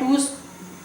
2